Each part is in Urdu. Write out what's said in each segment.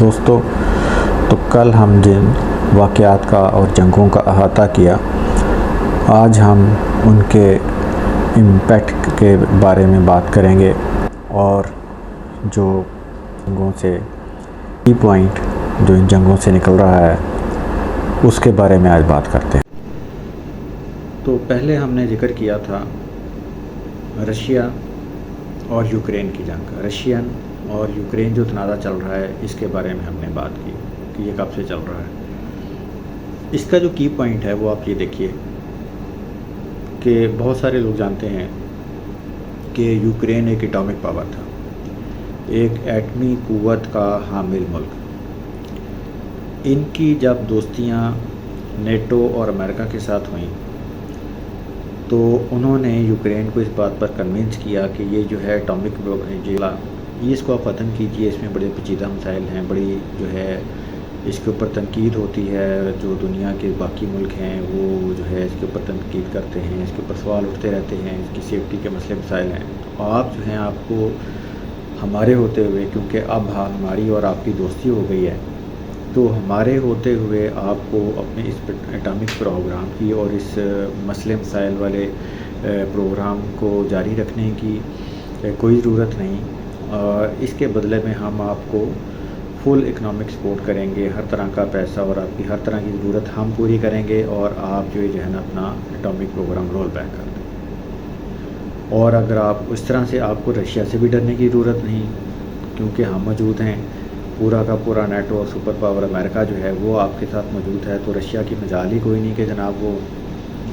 دوستو، تو کل ہم جن واقعات کا اور جنگوں کا احاطہ کیا، آج ہم ان کے امپیکٹ کے بارے میں بات کریں گے اور جو جنگوں سے کی پوائنٹ جو ان جنگوں سے نکل رہا ہے اس کے بارے میں آج بات کرتے ہیں۔ تو پہلے ہم نے ذکر کیا تھا رشیا اور یوکرین کی جنگ کا۔ رشین اور یوکرین جو تنازع چل رہا ہے اس کے بارے میں ہم نے بات کی کہ یہ کب سے چل رہا ہے۔ اس کا جو کی پوائنٹ ہے وہ آپ یہ دیکھیے کہ بہت سارے لوگ جانتے ہیں کہ یوکرین ایک ایٹامک پاور تھا، ایک ایٹمی قوت کا حامل ملک۔ ان کی جب دوستیاں نیٹو اور امریکہ کے ساتھ ہوئیں تو انہوں نے یوکرین کو اس بات پر کنونس کیا کہ یہ جو ہے ایٹامک یہ اس کو آپ ختم کیجئے، اس میں بڑے پیچیدہ مسائل ہیں، بڑی جو ہے اس کے اوپر تنقید ہوتی ہے، جو دنیا کے باقی ملک ہیں وہ جو ہے اس کے اوپر تنقید کرتے ہیں، اس کے اوپر سوال اٹھتے رہتے ہیں، اس کی سیفٹی کے مسئلے مسائل ہیں۔ تو آپ جو ہیں آپ کو ہمارے ہوتے ہوئے، کیونکہ اب ہماری اور آپ کی دوستی ہو گئی ہے، تو ہمارے ہوتے ہوئے آپ کو اپنے اس ایٹامک پروگرام کی اور اس مسئلے مسائل والے پروگرام کو جاری رکھنے کی کوئی ضرورت نہیں، اور اس کے بدلے میں ہم آپ کو فل اکنامک سپورٹ کریں گے، ہر طرح کا پیسہ اور آپ کی ہر طرح کی ضرورت ہم پوری کریں گے، اور آپ جو ہے نا اپنا ایٹامک پروگرام رول بیک کر دیں۔ اور اگر آپ اس طرح سے، آپ کو رشیا سے بھی ڈرنے کی ضرورت نہیں، کیونکہ ہم موجود ہیں، پورا کا پورا نیٹو اور سپر پاور امریکہ جو ہے وہ آپ کے ساتھ موجود ہے، تو رشیا کی مجال ہی کوئی نہیں کہ جناب وہ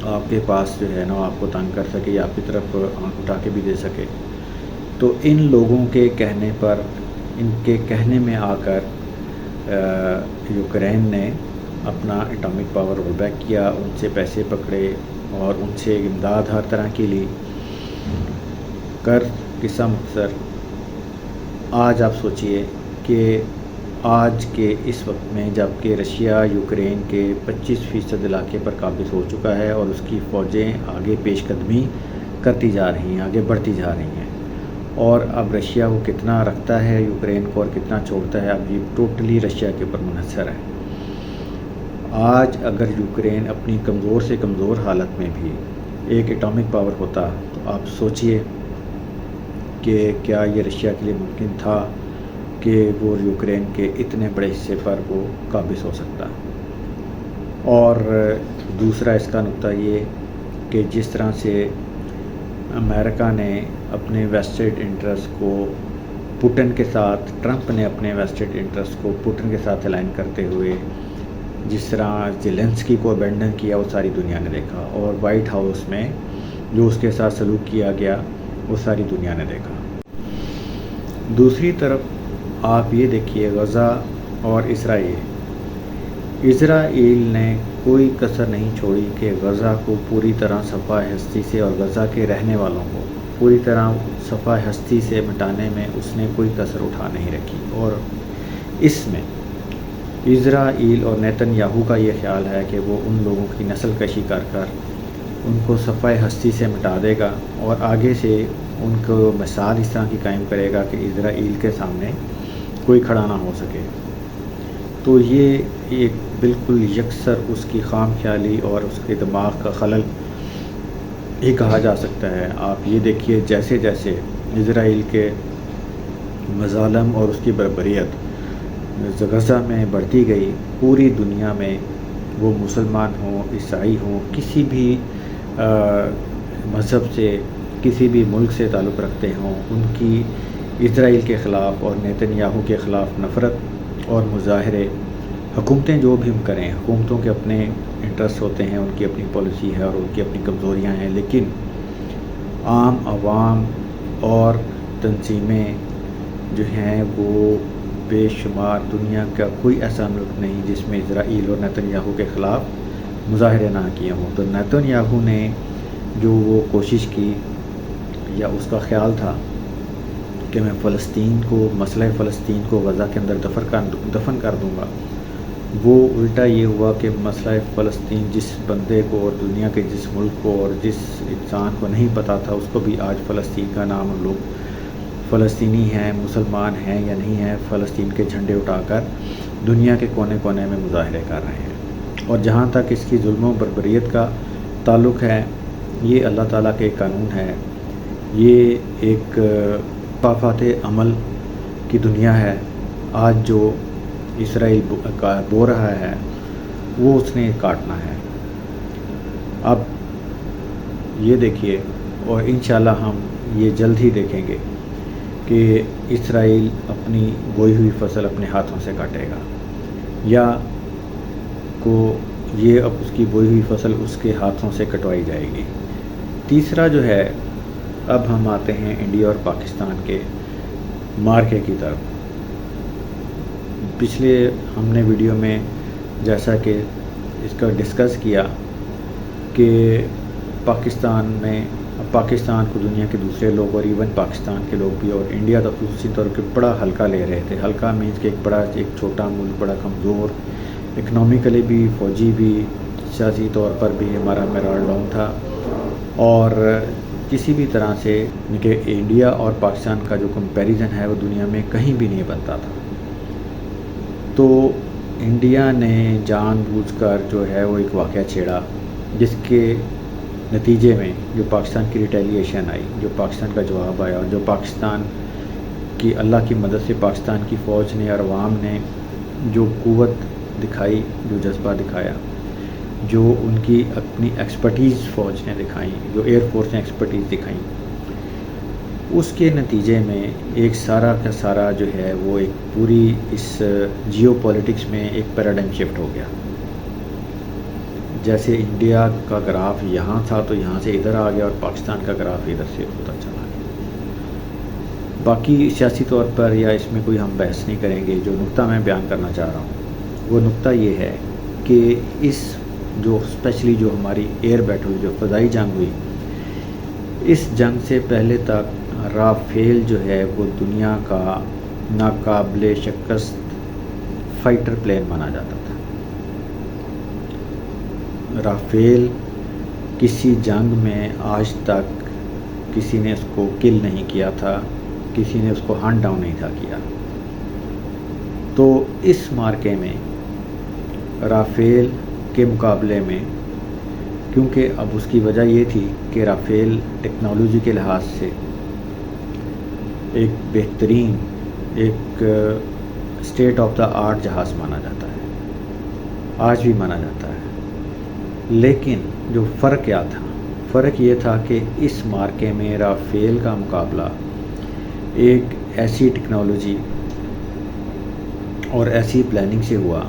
آپ کے پاس جو ہے نا آپ کو تنگ کر سکے یا آپ کی طرف آنکھ اٹھا کے بھی دے سکے۔ تو ان لوگوں کے کہنے پر، ان کے کہنے میں آ کر یوکرین نے اپنا ایٹامک پاور رول بیک کیا، ان سے پیسے پکڑے اور ان سے امداد ہر طرح کی لی۔ کر قسم سر آج آپ سوچئے کہ آج کے اس وقت میں جب کہ رشیا یوکرین کے 25% علاقے پر قابض ہو چکا ہے اور اس کی فوجیں آگے پیش قدمی کرتی جا رہی ہیں، آگے بڑھتی جا رہی ہیں، اور اب رشیا وہ کتنا رکھتا ہے یوکرین کو اور کتنا چھوڑتا ہے، اب یہ ٹوٹلی رشیا کے اوپر منحصر ہے۔ آج اگر یوکرین اپنی کمزور سے کمزور حالت میں بھی ایک ایٹامک پاور ہوتا تو آپ سوچئے کہ کیا یہ رشیا کے لیے ممکن تھا کہ وہ یوکرین کے اتنے بڑے حصے پر وہ قابض ہو سکتا۔ اور دوسرا اس کا نقطہ یہ کہ جس طرح سے امریکہ نے اپنے ویسٹڈ انٹرسٹ کو پوٹن کے ساتھ، ٹرمپ نے اپنے ویسٹڈ انٹرسٹ کو پوٹن کے ساتھ الائن کرتے ہوئے جس طرح زیلنسکی کو ابینڈن کیا، وہ ساری دنیا نے دیکھا، اور وائٹ ہاؤس میں جو اس کے ساتھ سلوک کیا گیا وہ ساری دنیا نے دیکھا۔ دوسری طرف آپ یہ دیکھیے غزہ اور اسرائیل نے کوئی کسر نہیں چھوڑی کہ غزہ کو پوری طرح صفحہ ہستی سے، اور غزہ کے رہنے والوں کو پوری طرح صفحہ ہستی سے مٹانے میں اس نے کوئی کسر اٹھا نہیں رکھی۔ اور اس میں اسرائیل اور نیتن یاہو کا یہ خیال ہے کہ وہ ان لوگوں کی نسل کشی کر کر ان کو صفحہ ہستی سے مٹا دے گا، اور آگے سے ان کو مثال اس طرح کی قائم کرے گا کہ اسرائیل کے سامنے کوئی کھڑا نہ ہو سکے۔ تو یہ ایک بالکل یکسر اس کی خام خیالی اور اس کے دماغ کا خلل ہی کہا جا سکتا ہے۔ آپ یہ دیکھیے جیسے جیسے اسرائیل کے مظالم اور اس کی بربریت غزہ میں بڑھتی گئی، پوری دنیا میں وہ مسلمان ہوں، عیسائی ہوں، کسی بھی مذہب سے، کسی بھی ملک سے تعلق رکھتے ہوں، ان کی اسرائیل کے خلاف اور نیتن یاہو کے خلاف نفرت اور مظاہرے، حکومتیں جو بھی ہم کریں، حکومتوں کے اپنے انٹرسٹ ہوتے ہیں، ان کی اپنی پالیسی ہے اور ان کی اپنی کمزوریاں ہیں، لیکن عام عوام اور تنظیمیں جو ہیں وہ بے شمار، دنیا کا کوئی ایسا ملک نہیں جس میں اسرائیل اور نیتن یاہو کے خلاف مظاہرے نہ کیے ہوں۔ تو نیتن یاہو نے جو وہ کوشش کی یا اس کا خیال تھا کہ میں فلسطین کو، مسئلہ فلسطین کو غزہ کے اندر دفن کر دوں گا، وہ الٹا یہ ہوا کہ مسئلہ فلسطین جس بندے کو اور دنیا کے جس ملک کو اور جس انسان کو نہیں پتہ تھا، اس کو بھی آج فلسطین کا نام ہم لوگ فلسطینی ہیں، مسلمان ہیں یا نہیں ہیں، فلسطین کے جھنڈے اٹھا کر دنیا کے کونے کونے میں مظاہرے کر رہے ہیں۔ اور جہاں تک اس کی ظلم و بربریت کا تعلق ہے، یہ اللہ تعالیٰ کے قانون ہے، یہ ایک پافات عمل کی دنیا ہے۔ آج جو اسرائیل بو رہا ہے وہ اس نے کاٹنا ہے۔ اب یہ دیکھیے، اور انشاءاللہ ہم یہ جلد ہی دیکھیں گے کہ اسرائیل اپنی بوئی ہوئی فصل اپنے ہاتھوں سے کاٹے گا، یا کو یہ اب اس کی بوئی ہوئی فصل اس کے ہاتھوں سے کٹوائی جائے گی۔ تیسرا جو ہے، اب ہم آتے ہیں انڈیا اور پاکستان کے مارکے کی طرف۔ پچھلے ہم نے ویڈیو میں جیسا کہ اس کا ڈسکس کیا کہ پاکستان کو دنیا کے دوسرے لوگ اور ایون پاکستان کے لوگ بھی اور انڈیا تو خصوصی طور پہ بڑا ہلکا لے رہے تھے۔ ہلکا مینس کہ ایک چھوٹا ملک، بڑا کمزور، اکنامیکلی بھی، فوجی بھی، سیاسی طور پر بھی ہمارا معیار ڈاؤن تھا، اور کسی بھی طرح سے کہ انڈیا اور پاکستان کا جو کمپیریزن ہے وہ دنیا میں کہیں بھی نہیں بنتا تھا۔ تو انڈیا نے جان بوجھ کر جو ہے وہ ایک واقعہ چھیڑا، جس کے نتیجے میں جو پاکستان کی ریٹیلیشن آئی، جو پاکستان کا جواب آیا، اور جو پاکستان کی اللہ کی مدد سے پاکستان کی فوج نے اور عوام نے جو قوت دکھائی، جو جذبہ دکھایا، جو ان کی اپنی ایکسپرٹیز فوج نے دکھائی، جو ایئر فورس نے ایکسپرٹیز دکھائیں، اس کے نتیجے میں ایک سارا کا سارا جو ہے وہ ایک پوری اس جیو پولیٹکس میں ایک پیراڈائم شفٹ ہو گیا۔ جیسے انڈیا کا گراف یہاں تھا تو یہاں سے ادھر آ گیا، اور پاکستان کا گراف ادھر سے ادھر چلا گیا۔ باقی سیاسی طور پر یا اس میں کوئی ہم بحث نہیں کریں گے۔ جو نقطہ میں بیان کرنا چاہ رہا ہوں وہ نقطہ یہ ہے کہ اس جو اسپیشلی جو ہماری ایئر بیٹل، جو فضائی جنگ ہوئی، اس جنگ سے پہلے تک رافیل جو ہے وہ دنیا کا ناقابل شکست فائٹر پلین مانا جاتا تھا۔ رافیل کسی جنگ میں آج تک کسی نے اس کو کل نہیں کیا تھا، کسی نے اس کو ہنٹ ڈاؤن نہیں تھا کیا۔ تو اس مارکے میں رافیل کے مقابلے میں، کیونکہ اب اس کی وجہ یہ تھی کہ رافیل ٹیکنالوجی کے لحاظ سے ایک بہترین، ایک اسٹیٹ آف دا آرٹ جہاز مانا جاتا ہے، آج بھی مانا جاتا ہے۔ لیکن جو فرق کیا تھا؟ فرق یہ تھا کہ اس مارکے میں رافیل کا مقابلہ ایک ایسی ٹیکنالوجی اور ایسی پلاننگ سے ہوا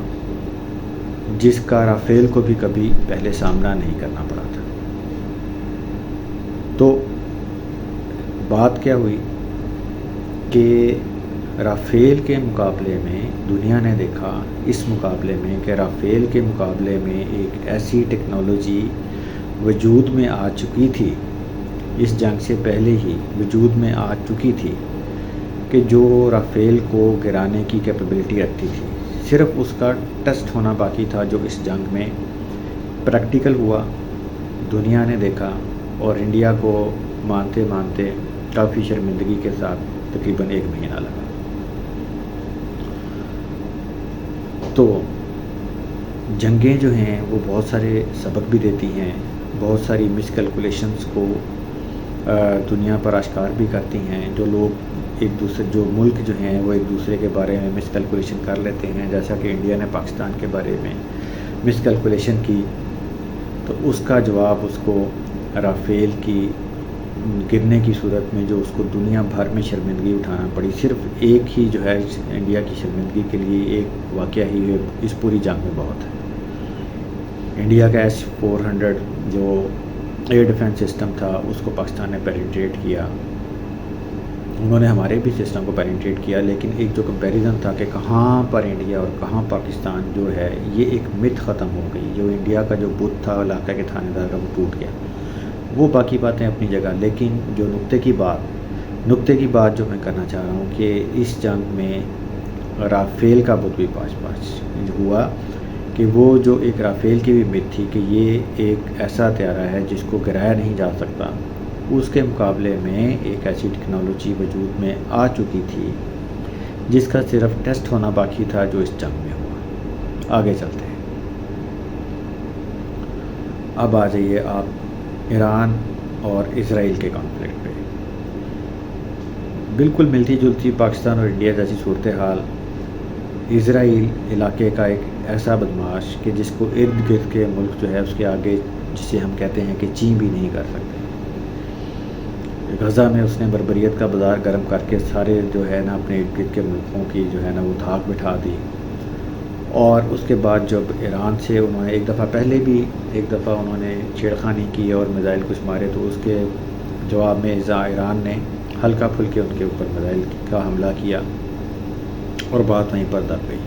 جس کا رافیل کو بھی کبھی پہلے سامنا نہیں کرنا پڑا تھا۔ تو بات کیا ہوئی کہ رافیل کے مقابلے میں دنیا نے دیکھا، اس مقابلے میں کہ رافیل کے مقابلے میں ایک ایسی ٹیکنالوجی وجود میں آ چکی تھی، اس جنگ سے پہلے ہی وجود میں آ چکی تھی، کہ جو رافیل کو گرانے کی کیپیبلٹی رکھتی تھی۔ صرف اس کا ٹیسٹ ہونا باقی تھا، جو اس جنگ میں پریکٹیکل ہوا، دنیا نے دیکھا، اور انڈیا کو مانتے مانتے کافی شرمندگی کے ساتھ تقریباً 1 مہینہ لگا۔ تو جنگیں جو ہیں وہ بہت سارے سبق بھی دیتی ہیں، بہت ساری مس کیلکولیشنز کو دنیا پر آشکار بھی کرتی ہیں۔ جو لوگ ایک دوسرے، جو ملک جو ہیں وہ ایک دوسرے کے بارے میں مس کیلکولیشن کر لیتے ہیں، جیسا کہ انڈیا نے پاکستان کے بارے میں مس کیلکولیشن کی، تو اس کا جواب اس کو رافیل کی گرنے کی صورت میں جو اس کو دنیا بھر میں شرمندگی اٹھانا پڑی۔ صرف ایک ہی جو ہے انڈیا کی شرمندگی کے لیے ایک واقعہ ہی اس پوری جنگ میں بہت ہے۔ انڈیا کا S-400 جو ایئر ڈیفنس سسٹم تھا، اس کو پاکستان نے پینیٹریٹ کیا، انہوں نے ہمارے بھی سسٹم کو پینیٹریٹ کیا، لیکن ایک جو کمپیریزن تھا کہ کہاں پر انڈیا اور کہاں پاکستان جو ہے، یہ ایک مت ختم ہو گئی۔ جو انڈیا کا جو بت تھا علاقہ کے تھانے دار کا، وہ ٹوٹ گیا۔ وہ باقی باتیں اپنی جگہ، لیکن جو نقطے کی بات جو میں کرنا چاہ رہا ہوں کہ اس جنگ میں رافیل کا بت بھی پاش ہوا، کہ وہ جو ایک رافیل کی بھی مت تھی کہ یہ ایک ایسا ہتھیار ہے جس کو گرایا نہیں جا سکتا، اس کے مقابلے میں ایک ایسی ٹیکنالوجی وجود میں آ چکی تھی جس کا صرف ٹیسٹ ہونا باقی تھا، جو اس جنگ میں ہوا۔ آگے چلتے ہیں۔ اب آ جائیے آپ ایران اور اسرائیل کے کانفلکٹ پہ۔ بالکل ملتی جلتی پاکستان اور انڈیا جیسی صورتحال۔ اسرائیل علاقے کا ایک ایسا بدماش کہ جس کو ارد گرد کے ملک جو ہے اس کے آگے، جسے ہم کہتے ہیں کہ چین بھی نہیں کر سکتے۔ غزہ میں اس نے بربریت کا بازار گرم کر کے سارے جو ہے نا اپنے ارد گرد کے ملکوں کی جو ہے نا وہ دھاک بٹھا دی۔ اور اس کے بعد جب ایران سے انہوں نے ایک دفعہ پہلے بھی ایک دفعہ انہوں نے چھیڑخانی کی اور میزائل کچھ مارے، تو اس کے جواب میں ایران نے ہلکا پھلکے ان کے اوپر میزائل کا حملہ کیا اور بات وہیں پر دب گئی۔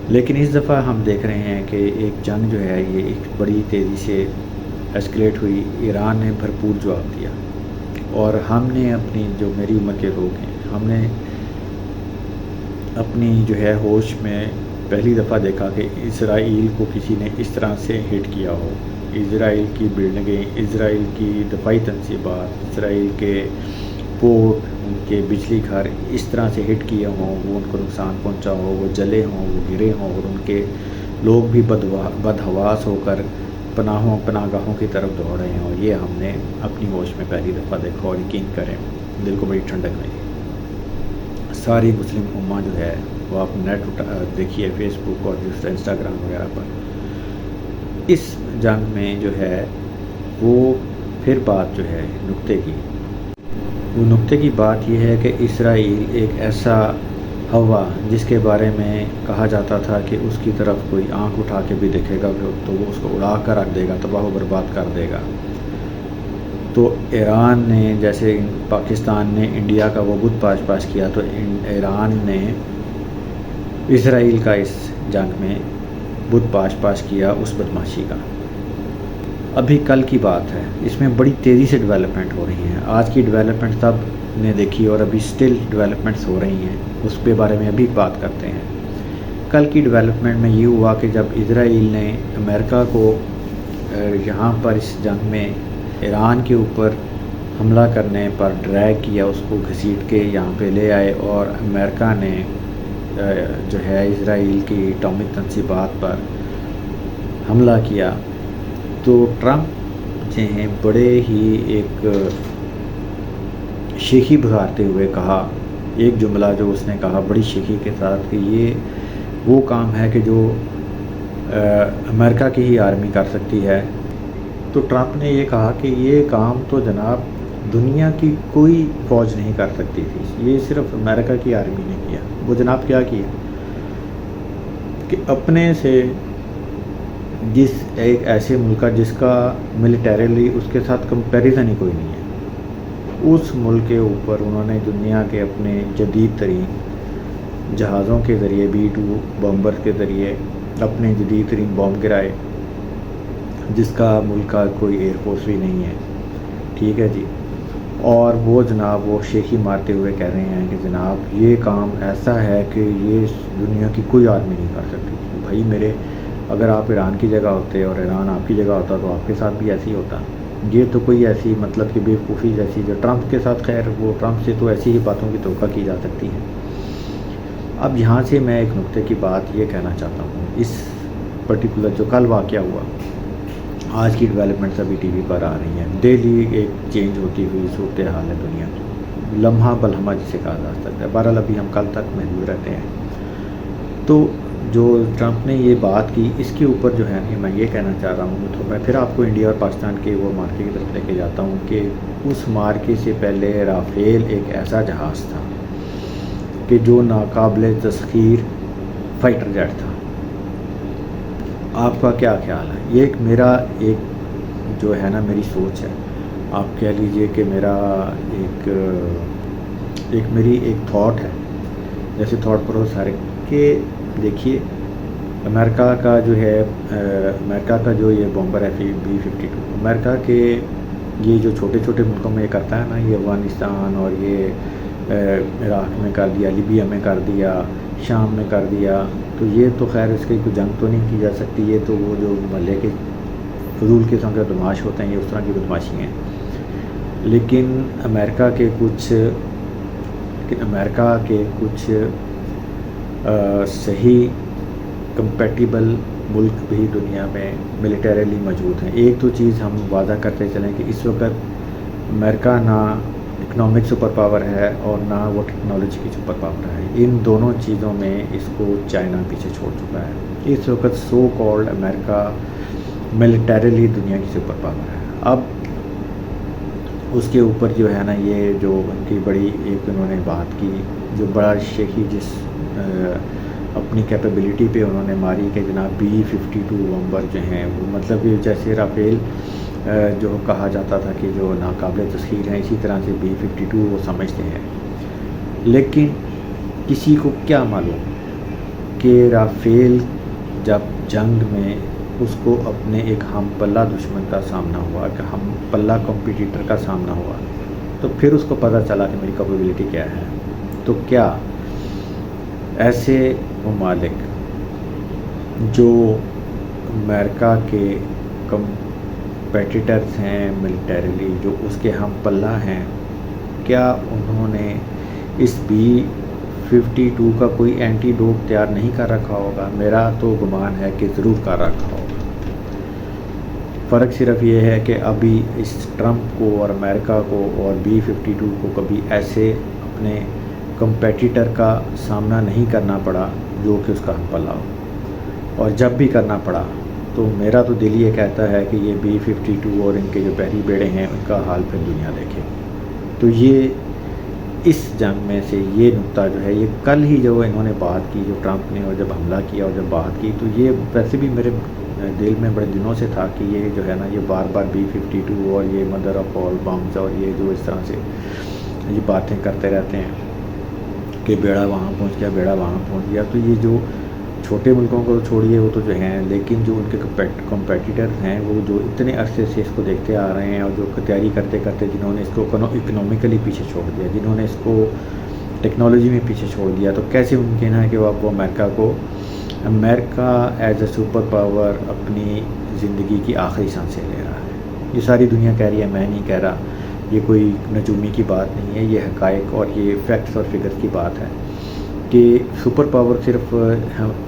لیکن اس دفعہ ہم دیکھ رہے ہیں کہ ایک جنگ جو ہے یہ ایک بڑی تیزی سے ایسکلیٹ ہوئی۔ ایران نے بھرپور جواب دیا، اور ہم نے اپنی جو میری عمر کے لوگ ہیں، ہم نے اپنی جو ہے ہوش میں پہلی دفعہ دیکھا کہ اسرائیل کو کسی نے اس طرح سے ہٹ کیا ہو۔ اسرائیل کی بلڈنگیں، اسرائیل کی دفاعی تنصیبات، اسرائیل کے پورٹ، ان کے بجلی گھر اس طرح سے ہٹ کیے ہوں، وہ ان کو نقصان پہنچا ہو، وہ جلے ہوں، وہ گرے ہوں، اور ان کے لوگ بھی بدحواس ہو کر پناہ گاہوں کی طرف دوڑ رہے ہوں۔ یہ ہم نے اپنی ہوش میں پہلی دفعہ دیکھا، اور یقین کریں دل کو بڑی ٹھنڈک ملی۔ ساری مسلم امہ جو ہے وہ آپ نیٹ دیکھیے، فیس بک اور دوسرا انسٹاگرام وغیرہ پر، اس جنگ میں جو ہے وہ پھر بات جو ہے نقطے کی، وہ نقطے کی بات یہ ہے کہ اسرائیل ایک ایسا ہوا جس کے بارے میں کہا جاتا تھا کہ اس کی طرف کوئی آنکھ اٹھا کے بھی دیکھے گا تو وہ اس کو اڑا کر رکھ دے گا، تباہ و برباد کر دے گا۔ تو ایران نے، جیسے پاکستان نے انڈیا کا وہ بت پاش کیا، تو ایران نے اسرائیل کا اس جنگ میں بت پاش کیا، اس بدماشی کا۔ ابھی کل کی بات ہے، اس میں بڑی تیزی سے ڈیولپمنٹ ہو رہی ہیں۔ آج کی ڈیولپمنٹ تب نے دیکھی اور ابھی سٹل ڈیولپمنٹس ہو رہی ہیں، اس کے بارے میں ابھی بات کرتے ہیں۔ کل کی ڈیولپمنٹ میں یہ ہوا کہ جب اسرائیل نے امریکہ کو یہاں پر اس جنگ میں ایران کے اوپر حملہ کرنے پر ڈریگ کیا، اس کو گھسیٹ کے یہاں پہ لے آئے، اور امریکہ نے جو ہے اسرائیل کی اٹامک تنصیبات پر حملہ کیا، تو ٹرمپ جو ہیں بڑے ہی ایک شیخی بھگارتے ہوئے کہا، ایک جملہ جو اس نے کہا بڑی شیخی کے ساتھ، کہ یہ وہ کام ہے کہ جو امریکہ کی ہی آرمی کر سکتی ہے۔ تو ٹرمپ نے یہ کہا کہ یہ کام تو جناب دنیا کی کوئی فوج نہیں کر سکتی تھی، یہ صرف امریکہ کی آرمی نے کیا۔ وہ جناب کیا کیا کہ اپنے سے جس ایک ایسے ملک کا جس کا ملیٹریلی اس کے ساتھ کمپیریزن ہی کوئی نہیں ہے، اس ملک کے اوپر انہوں نے دنیا کے اپنے جدید ترین جہازوں کے ذریعے B-2 بمبر کے ذریعے اپنے جدید ترین بم گرائے، جس کا ملک کا کوئی ایئر فورس بھی نہیں ہے، ٹھیک ہے جی۔ اور وہ جناب وہ شیخی مارتے ہوئے کہہ رہے ہیں کہ جناب یہ کام ایسا ہے کہ یہ دنیا کی کوئی آدمی نہیں کر سکتی۔ بھائی میرے، اگر آپ ایران کی جگہ ہوتے اور ایران آپ کی جگہ ہوتا تو آپ کے ساتھ بھی ایسی ہوتا۔ یہ تو کوئی ایسی مطلب کہ بیوقوفی جیسی جو ٹرمپ کے ساتھ، خیر وہ ٹرمپ سے تو ایسی ہی باتوں کی توقع کی جا سکتی ہے۔ اب یہاں سے میں ایک نقطے کی بات یہ کہنا چاہتا ہوں، اس پرٹیکولر جو کل واقعہ ہوا، آج کی ڈیولپمنٹس ابھی ٹی وی پر آ رہی ہیں، ڈیلی ایک چینج ہوتی ہوئی صورتحال ہے دنیا کی، لمحہ بلمحہ جسے کہا جا سکتا ہے۔ بہرحال ابھی ہم کل تک محدود رہتے ہیں۔ تو جو ٹرمپ نے یہ بات کی، اس کے اوپر جو ہے میں یہ کہنا چاہ رہا ہوں، تو میں پھر آپ کو انڈیا اور پاکستان کے وہ مارکے کی طرف لے کے جاتا ہوں کہ اس مارکے سے پہلے رافیل ایک ایسا جہاز تھا کہ جو ناقابل تسخیر فائٹر جیٹ تھا۔ آپ کا کیا خیال ہے؟ یہ میرا ایک جو ہے نا میری سوچ ہے، آپ کہہ لیجئے کہ میرا میری ایک تھاٹ ہے، جیسے تھاٹ پروسیس ہے کہ دیکھیے امریکہ کا جو ہے، امریکہ کا جو یہ بمبر ہے B-52، امریکہ کے یہ جو چھوٹے چھوٹے ملکوں میں یہ کرتا ہے نا، یہ افغانستان اور یہ عراق میں کر دیا، لیبیا میں کر دیا، شام میں کر دیا، تو یہ تو خیر اس کی کوئی جنگ تو نہیں کی جا سکتی، یہ تو وہ جو محلے کے فضول قسم کے بدماش ہوتے ہیں، یہ اس طرح کی بدماشی ہیں۔ لیکن امریکہ کے کچھ صحیح کمپیٹیبل ملک بھی دنیا میں ملیٹریلی موجود ہیں۔ ایک تو چیز ہم واضح کرتے چلیں کہ اس وقت امریکہ نہ اکنامک سپر پاور ہے اور نہ وہ ٹیکنالوجی کی سپر پاور ہے۔ ان دونوں چیزوں میں اس کو چائنا پیچھے چھوڑ چکا ہے۔ اس وقت سو کالڈ امریکہ ملیٹریلی دنیا کی سپر پاور ہے۔ اب اس کے اوپر جو ہے نا یہ جو ان کی بڑی ایک انہوں نے بات کی جو بڑا شیخی جس اپنی کیپیبلٹی پہ انہوں نے ماری کہ جناب B-52 بمبر جو ہیں وہ مطلب کہ جیسے رافیل جو کہا جاتا تھا کہ جو ناقابل تسخیر ہیں، اسی طرح سے B-52 وہ سمجھتے ہیں۔ لیکن کسی کو کیا معلوم کہ رافیل جب جنگ میں اس کو اپنے ایک ہم پلہ دشمن کا سامنا ہوا، کہ ہم پلہ کمپیٹیٹر کا سامنا ہوا، تو پھر اس کو پتہ چلا کہ میری کیپیبلٹی کیا ہے۔ تو کیا ایسے ممالک جو امریکہ کے کمپیٹیٹرز ہیں ملیٹریلی، جو اس کے ہم پلہ ہیں، کیا انہوں نے اس B-52 کا کوئی اینٹی ڈوپ تیار نہیں کر رکھا ہوگا؟ میرا تو گمان ہے کہ ضرور کر رکھا ہوگا۔ فرق صرف یہ ہے کہ ابھی اس ٹرمپ کو اور امریکہ کو اور B-52 کو کبھی ایسے اپنے کمپیٹیٹر کا سامنا نہیں کرنا پڑا جو کہ اس کا ہم پلہ ہو، اور جب بھی کرنا پڑا تو میرا تو دل یہ کہتا ہے کہ یہ B-52 اور ان کے جو بحری بیڑے ہیں ان کا حال پھر دنیا دیکھے۔ تو یہ اس جنگ میں سے یہ نقطہ جو ہے، یہ کل ہی جو انہوں نے بات کی، جو ٹرمپ نے اور جب حملہ کیا اور جب بات کی، تو یہ ویسے بھی میرے دل میں بڑے دنوں سے تھا کہ یہ جو ہے نا یہ بار بار B-52 اور یہ مدر آف آل بمز اور یہ جو اس طرح سے یہ باتیں کرتے رہتے ہیں کہ بیڑا وہاں پہنچ گیا، بیڑا وہاں پہنچ گیا۔ تو یہ جو چھوٹے ملکوں کو چھوڑیے وہ تو جو ہیں، لیکن جو ان کے کمپیٹیٹر ہیں وہ جو اتنے عرصے سے اس کو دیکھتے آ رہے ہیں اور جو تیاری کرتے کرتے جنہوں نے اس کو اکنامیکلی پیچھے چھوڑ دیا، جنہوں نے اس کو ٹیکنالوجی میں پیچھے چھوڑ دیا، تو کیسے ممکن ہے کہ وہ امریکہ ایز اے سپر پاور اپنی زندگی کی آخری سانسیں لے رہا ہے؟ یہ ساری دنیا کہہ رہی ہے، میں نہیں کہہ رہا، یہ کوئی نجومی کی بات نہیں ہے، یہ حقائق اور یہ فیکٹس اور فگرز کی بات ہے کہ سپر پاور صرف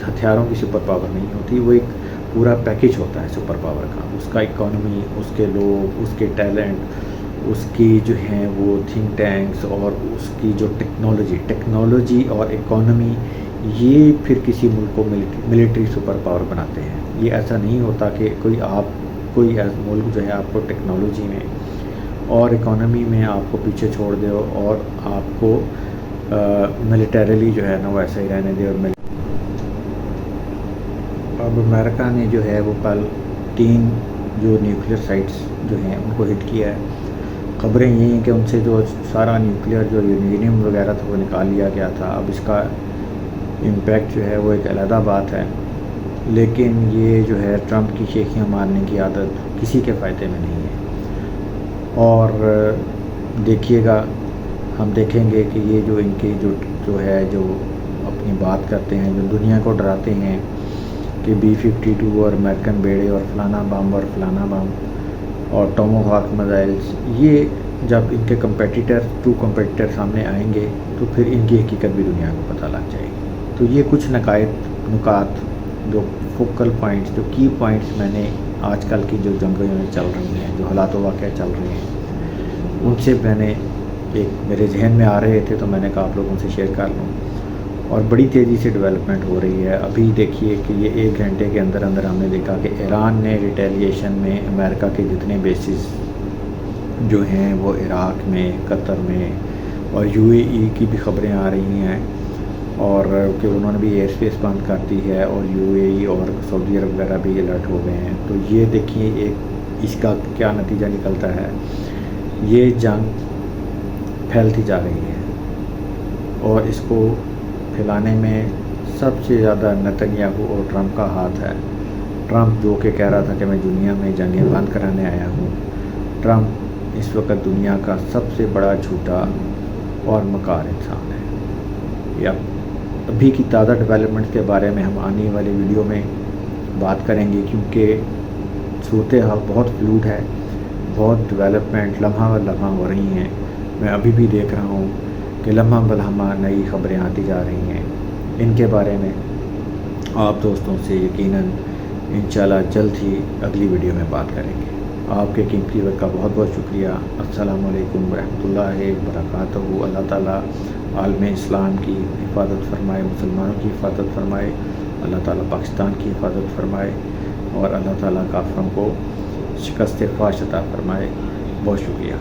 ہتھیاروں کی سپر پاور نہیں ہوتی، وہ ایک پورا پیکج ہوتا ہے سپر پاور کا۔ اس کا اکانومی، اس کے لوگ، اس کے ٹیلنٹ، اس کی جو ہیں وہ تھنک ٹینکس اور اس کی جو ٹیکنالوجی اور اکانومی، یہ پھر کسی ملک کو ملٹری سپر پاور بناتے ہیں۔ یہ ایسا نہیں ہوتا کہ کوئی ملک جو ہے آپ کو ٹیکنالوجی میں اور اکانومی میں آپ کو پیچھے چھوڑ دے اور آپ کو ملیٹریلی جو ہے نا وہ ایسا ہی رہنے دے۔ اور اب امریکہ نے جو ہے وہ کل 3 جو نیوکلیئر سائٹس جو ہیں ان کو ہٹ کیا ہے۔ خبریں یہ ہیں کہ ان سے جو سارا نیوکلیئر جو یورینیم وغیرہ تھا وہ نکال لیا گیا تھا۔ اب اس کا امپیکٹ جو ہے وہ ایک علیحدہ بات ہے، لیکن یہ جو ہے ٹرمپ کی شیخیاں مارنے کی عادت کسی کے فائدے میں نہیں ہے۔ اور دیکھیے گا، ہم دیکھیں گے کہ یہ جو ان کی جو ہے جو اپنی بات کرتے ہیں، جو دنیا کو ڈراتے ہیں کہ B-52 اور امریکن بیڑے اور فلانا بم اور فلانا بم اور ٹوموہاک میزائلز، یہ جب ان کے کمپیٹیٹر سامنے آئیں گے تو پھر ان کی حقیقت بھی دنیا کو پتہ لگ جائے گی۔ تو یہ کچھ نکات جو فوکل پوائنٹس، جو کی پوائنٹس میں نے آج کل کی جو جنگیں چل رہی ہیں، جو حالات و واقعہ چل رہے ہیں، ان سے میں نے میرے ذہن میں آ رہے تھے تو میں نے کہا آپ لوگوں سے شیئر کر لوں۔ اور بڑی تیزی سے ڈیولپمنٹ ہو رہی ہے۔ ابھی دیکھیے کہ یہ 1 گھنٹے کے اندر ہم نے دیکھا کہ ایران نے ریٹیلیشن میں امریکہ کے جتنے بیسز جو ہیں وہ عراق میں، قطر میں اور UAE کی بھی خبریں آ رہی ہیں، اور کہ انہوں نے بھی ایئر اسپیس بند کر دی ہے، اور UAE اور سعودی عرب وغیرہ بھی الرٹ ہو گئے ہیں۔ تو یہ دیکھیے اس کا کیا نتیجہ نکلتا ہے۔ یہ جنگ پھیلتی جا رہی ہے اور اس کو پھیلانے میں سب سے زیادہ نتنیاہو اور ٹرمپ کا ہاتھ ہے۔ ٹرمپ جو کہ کہہ رہا تھا کہ میں دنیا میں جنگیں بند کرانے آیا ہوں، ٹرمپ اس وقت دنیا کا سب سے بڑا جھوٹا اور مکار انسان ہے۔ یا ابھی کی تازہ ڈیولپمنٹ کے بارے میں ہم آنے والی ویڈیو میں بات کریں گے، کیونکہ صورتحال بہت فلوئڈ ہے بہت ڈیولپمنٹ لمحہ بہ لمحہ ہو رہی ہیں. میں ابھی بھی دیکھ رہا ہوں کہ لمحہ بہ لمحہ نئی خبریں آتی جا رہی ہیں. ان کے بارے میں آپ دوستوں سے یقیناً انشاءاللہ جلد ہی اگلی ویڈیو میں بات کریں گے. آپ کے قیمتی وقت کا بہت بہت شکریہ. السلام علیکم ورحمۃ اللہ وبرکاتہ. اللہ تعالیٰ عالم اسلام کی حفاظت فرمائے، مسلمانوں کی حفاظت فرمائے، اللہ تعالیٰ پاکستان کی حفاظت فرمائے، اور اللہ تعالیٰ کافروں کو شکست فاش عطا فرمائے. بہت شکریہ.